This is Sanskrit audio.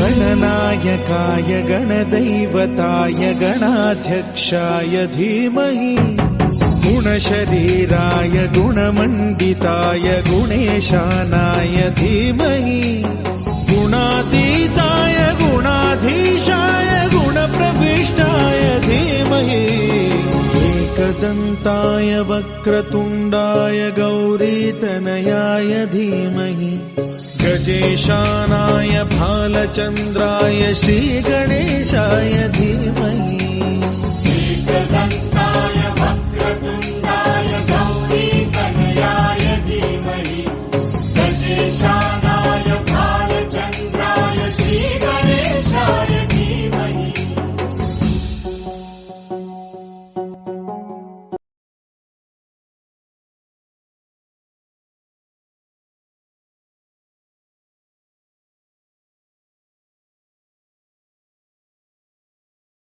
गणनायकाय गणदैवताय गणाध्यक्षाय धीमहि गुणशरीराय गुणमण्डिताय गुणेशानाय धीमहि गुणातीताय गुणाधीशाय गुणप्रविष्टाय धीमहि एकदन्ताय वक्रतुण्डाय गौरीतनयाय धीमहि गजेशानाय भालचन्द्राय श्रीगणेशाय धीमहि एकदन्ताय वक्रतुण्डाय गौरीतनयाय धीमहि गजेशानाय